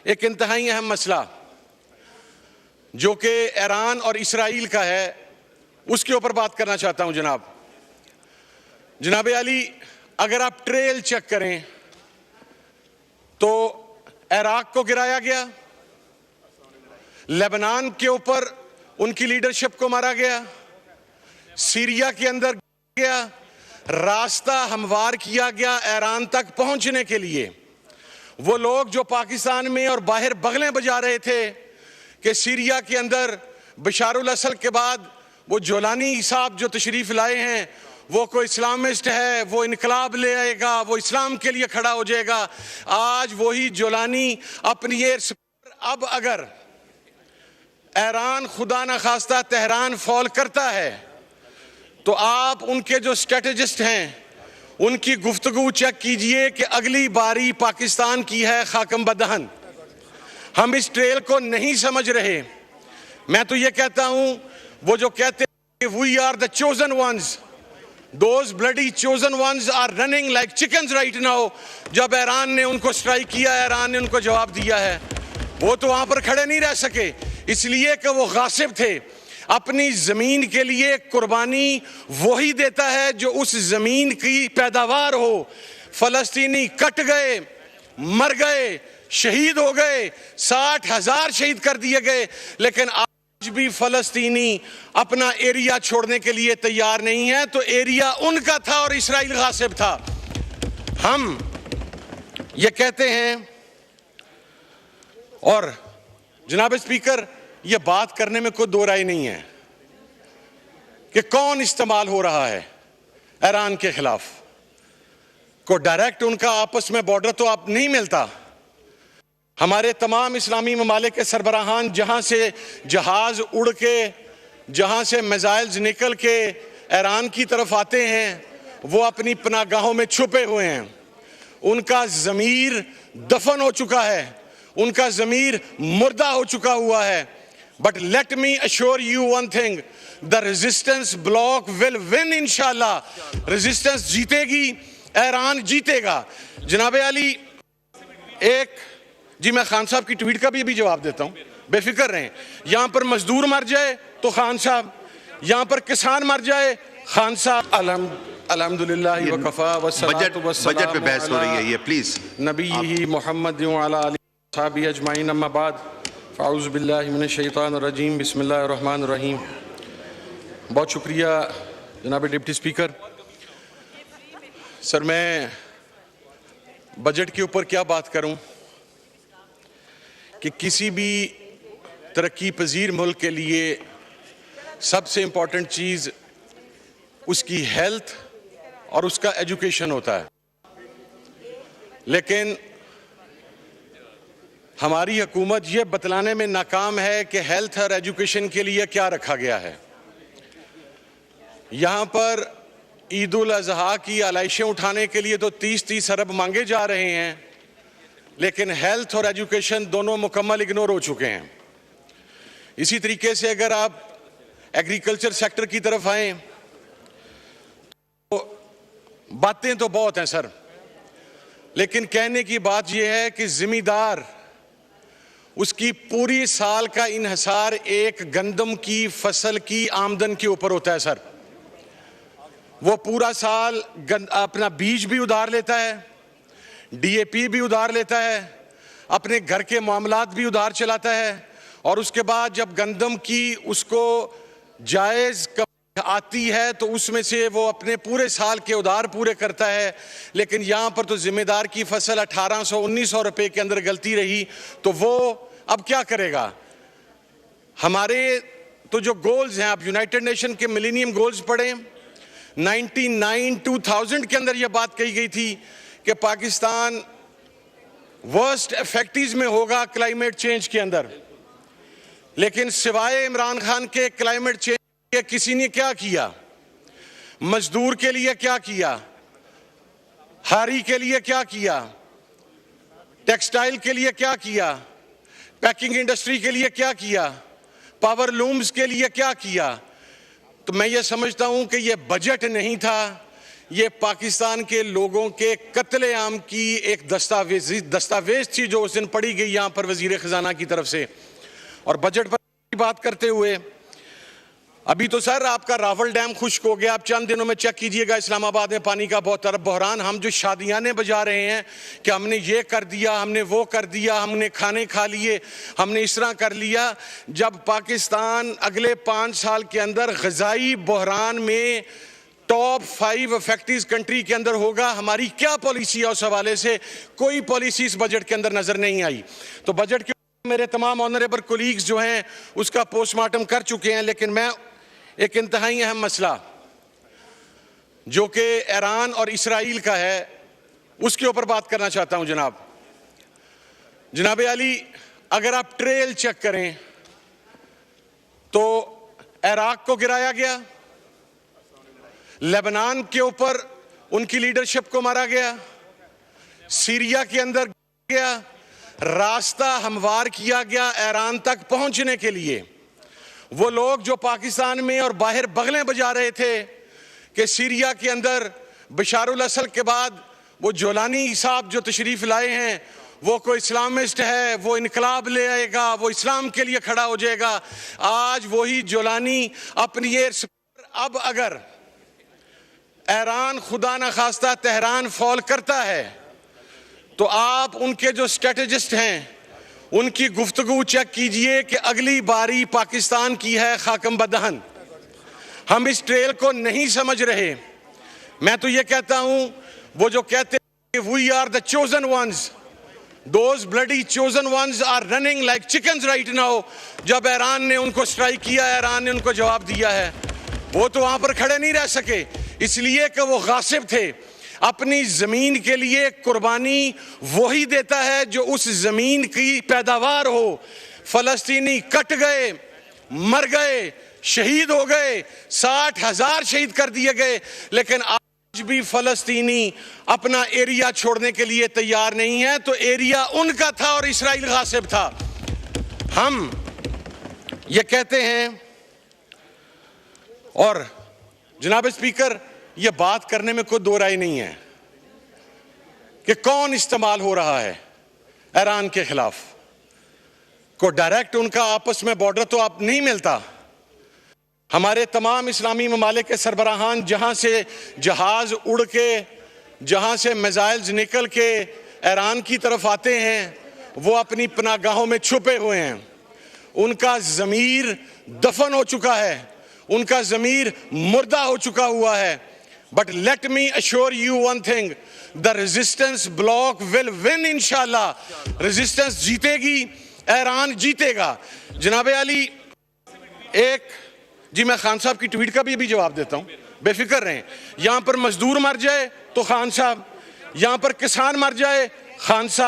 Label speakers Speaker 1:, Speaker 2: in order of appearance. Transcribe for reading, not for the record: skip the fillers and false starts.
Speaker 1: एक इंतहाई अहम मसला जो कि ईरान और इसराइल का है, उसके ऊपर बात करना चाहता हूं। जनाब अली, अगर आप ट्रेल चेक करें तो इराक को गिराया गया, लेबनान के ऊपर उनकी लीडरशिप को मारा गया, सीरिया के अंदर गया, रास्ता हमवार किया गया ईरान तक पहुंचने के लिए। वो लोग जो पाकिस्तान में और बाहर बगलें बजा रहे थे कि सीरिया के अंदर बशारुल असद के बाद वो जोलानी साहब जो तशरीफ लाए हैं वो कोई इस्लामिस्ट है, वो इनकलाब ले आएगा, वो इस्लाम के लिए खड़ा हो जाएगा। आज वही जोलानी अपनी अब अगर ईरान खुदा न खास्ता तेहरान फॉल करता है तो आप उनके जो स्ट्रेटेजिस्ट हैं उनकी गुफ्तगू चेक कीजिए कि अगली बारी पाकिस्तान की है खाकम बदहन। हम इस ट्रेल को नहीं समझ रहे। मैं तो ये कहता हूं, वो जो कहते हैं we are the chosen ones, those bloody chosen ones are running like chickens right now. जब ईरान ने उनको स्ट्राइक किया, ईरान ने उनको जवाब दिया है, वो तो वहां पर खड़े नहीं रह सके, इसलिए कि वो गासिब थे। अपनी जमीन के लिए कुर्बानी वही देता है जो उस जमीन की पैदावार हो। फलस्तीनी कट गए, मर गए, शहीद हो गए, 60,000 शहीद कर दिए गए, लेकिन आज भी फलस्तीनी अपना एरिया छोड़ने के लिए तैयार नहीं है। तो एरिया उनका था और इसराइल गासिब था। हम ये कहते हैं, और जनाब स्पीकर, ये बात करने में कोई दो राय नहीं है कि कौन इस्तेमाल हो रहा है ईरान के खिलाफ। को डायरेक्ट उनका आपस में बॉर्डर तो आप नहीं मिलता। हमारे तमाम इस्लामी ममालिक के सरबराहान जहां से जहाज उड़ के, जहां से मिसाइल्स निकल के ईरान की तरफ आते हैं, वो अपनी पनागाहों में छुपे हुए हैं। उनका ज़मीर दफन हो चुका है, उनका ज़मीर मुर्दा हो चुका हुआ है। But let me assure you one thing, the resistance block will win इंशाल्लाह। रेजिस्टेंस जीतेगी, ईरान जीतेगा। जनाब अली, एक जी मैं खान साहब की ट्वीट का भी अभी जवाब देता हूं, बेफिक्र रहें। यहां पर मजदूर मर जाए तो खान साहब, यहां पर किसान मर जाए खान साहब। अल्हम्दुलिल्लाह वकफा
Speaker 2: बजट पे बहस हो रही है, ये प्लीज
Speaker 1: नबी मोहम्मद साहबी अजमाइन। अम्मा बाद फ़ाउज़ु बिल्लाहि मिनश शैतानिर रजीम, बिस्मिल्लाहिर रहमानिर रहीम। बहुत शुक्रिया जनाब डिप्टी स्पीकर। सर, मैं बजट के ऊपर क्या बात करूं कि किसी भी तरक्की पजीर मुल्क के लिए सबसे इम्पॉर्टेंट चीज़ उसकी हेल्थ और उसका एजुकेशन होता है। लेकिन हमारी हुकूमत ये बतलाने में नाकाम है कि हेल्थ और एजुकेशन के लिए क्या रखा गया है। यहाँ पर ईद उल अज़हा की आलाइशें उठाने के लिए तो 30-30 अरब मांगे जा रहे हैं, लेकिन हेल्थ और एजुकेशन दोनों मुकम्मल इग्नोर हो चुके हैं। इसी तरीके से अगर आप एग्रीकल्चर सेक्टर की तरफ आएँ तो बातें तो बहुत हैं सर, लेकिन कहने की बात यह है कि जिम्मेदार उसकी पूरी साल का इन्हिसार एक गंदम की फसल की आमदन के ऊपर होता है सर। वो पूरा साल अपना बीज भी उधार लेता है, DAP भी उधार लेता है, अपने घर के मामलात भी उधार चलाता है, और उसके बाद जब गंदम की उसको जायज़ आती है तो उसमें से वो अपने पूरे साल के उधार पूरे करता है। लेकिन यहाँ पर तो जिम्मेदार की फसल 1800-1900 रुपए के अंदर गलती रही तो वो अब क्या करेगा। हमारे तो जो गोल्स हैं, आप यूनाइटेड नेशन के मिलेनियम गोल्स पढ़ें, 1999-2000 के अंदर यह बात कही गई थी कि पाकिस्तान वर्स्ट इफेक्टिव में होगा क्लाइमेट चेंज के अंदर। लेकिन सिवाय इमरान खान के क्लाइमेट चेंज के किसी ने क्या किया? मजदूर के लिए क्या किया? हारी के लिए क्या किया? टेक्सटाइल के लिए क्या किया? पैकिंग इंडस्ट्री के लिए क्या किया? पावर लूम्स के लिए क्या किया? तो मैं ये समझता हूं कि ये बजट नहीं था, ये पाकिस्तान के लोगों के कत्लेआम की एक दस्तावेज थी जो उस दिन पढ़ी गई यहाँ पर वजीर खजाना की तरफ से। और बजट पर बात करते हुए, अभी तो सर आपका रावल डैम खुश्क हो गया, आप चंद दिनों में चेक कीजिएगा इस्लामाबाद में पानी का बहुत तरफ बहरान। हम जो शादियाने बजा रहे हैं कि हमने ये कर दिया, हमने वो कर दिया, हमने खाने खा लिए, हमने इस तरह कर लिया, जब पाकिस्तान अगले 5 साल के अंदर ग़ज़ाई बहरान में टॉप 5 अफेक्टिव कंट्री के अंदर होगा, हमारी क्या पॉलिसी है उस हवाले से कोई पॉलिसी इस बजट के अंदर नजर नहीं आई। तो बजट के मेरे तमाम ऑनरेबल कोलीग्स जो हैं उसका पोस्टमार्टम कर चुके हैं, लेकिन मैं एक इंतहाई अहम मसला जो कि ईरान और इसराइल का है उसके ऊपर बात करना चाहता हूं। जनाब अली, अगर आप ट्रेल चेक करें तो इराक को गिराया गया, लेबनान के ऊपर उनकी लीडरशिप को मारा गया, सीरिया के अंदर गया, रास्ता हमवार किया गया ईरान तक पहुंचने के लिए। वो लोग जो पाकिस्तान में और बाहर बगलें बजा रहे थे कि सीरिया के अंदर बशारुल असद के बाद वो जोलानी साहब जो तशरीफ लाए हैं वो कोई इस्लामिस्ट है, वो इनकलाब ले आएगा, वो इस्लाम के लिए खड़ा हो जाएगा। आज वही जोलानी अपनी अब अगर ईरान खुदा न खास्ता तेहरान फॉल करता है तो आप उनके जो स्ट्रेटेजिस्ट हैं उनकी गुफ्तगू चेक कीजिए कि अगली बारी पाकिस्तान की है खाकम बदहन। हम इस ट्रेल को नहीं समझ रहे। मैं तो ये कहता हूं, वो जो कहते हैं we are the chosen ones, those bloody chosen ones are running like chickens right now. जब ईरान ने उनको स्ट्राइक किया, ईरान ने उनको जवाब दिया है, वो तो वहां पर खड़े नहीं रह सके, इसलिए कि वो गासिब थे। अपनी जमीन के लिए कुर्बानी वही देता है जो उस जमीन की पैदावार हो। फलस्तीनी कट गए, मर गए, शहीद हो गए, 60,000 शहीद कर दिए गए, लेकिन आज भी फलस्तीनी अपना एरिया छोड़ने के लिए तैयार नहीं है। तो एरिया उनका था और इसराइल गासिब था। हम ये कहते हैं, और जनाब स्पीकर, ये बात करने में कोई दो राय नहीं है कि कौन इस्तेमाल हो रहा है ईरान के खिलाफ। को डायरेक्ट उनका आपस में बॉर्डर तो आप नहीं मिलता। हमारे तमाम इस्लामी ममालिक के सरबराहान जहां से जहाज उड़ के, जहां से मिसाइल्स निकल के ईरान की तरफ आते हैं, वो अपनी पनागाहों में छुपे हुए हैं। उनका ज़मीर दफन हो चुका है, उनका ज़मीर मुर्दा हो चुका हुआ है। But let me assure you one thing, the resistance bloc will win इंशाल्लाह। रेजिस्टेंस जीतेगी, ईरान जीतेगा। जनाब अली, एक जी मैं खान साहब की ट्वीट का भी अभी जवाब देता हूं, बेफिक्र रहें। यहां पर मजदूर मर जाए तो खान साहब, यहां पर किसान मर जाए खान साहब।